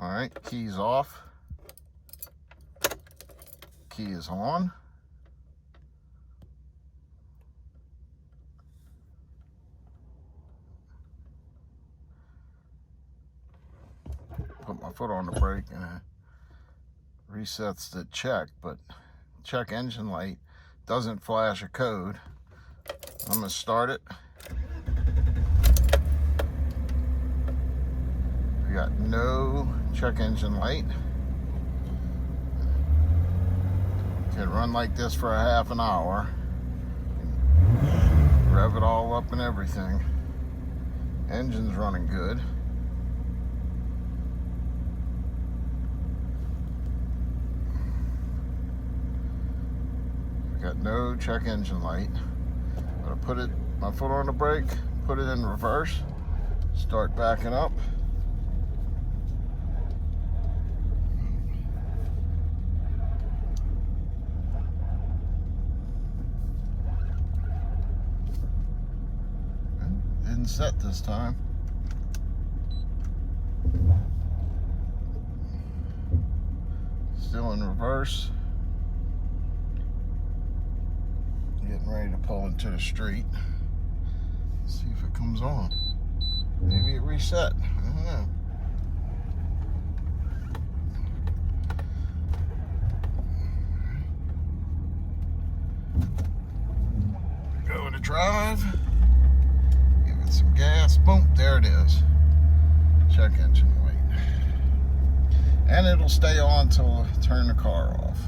All right, key's off. Key is on. Put my foot on the brake and it resets the check, but check engine light doesn't flash a code. I'm gonna start it. We got no check engine light. Can run like this for a half an hour. Rev it all up and everything. Engine's running good. We got no check engine light. I'm gonna put my foot on the brake, put it in reverse, start backing up. Didn't set this time. Still in reverse. Getting ready to pull into the street. See if it comes on. Maybe it reset. I don't know. Go to drive. Give it some gas. Boom. There it is. Check engine light. And it'll stay on till I turn the car off.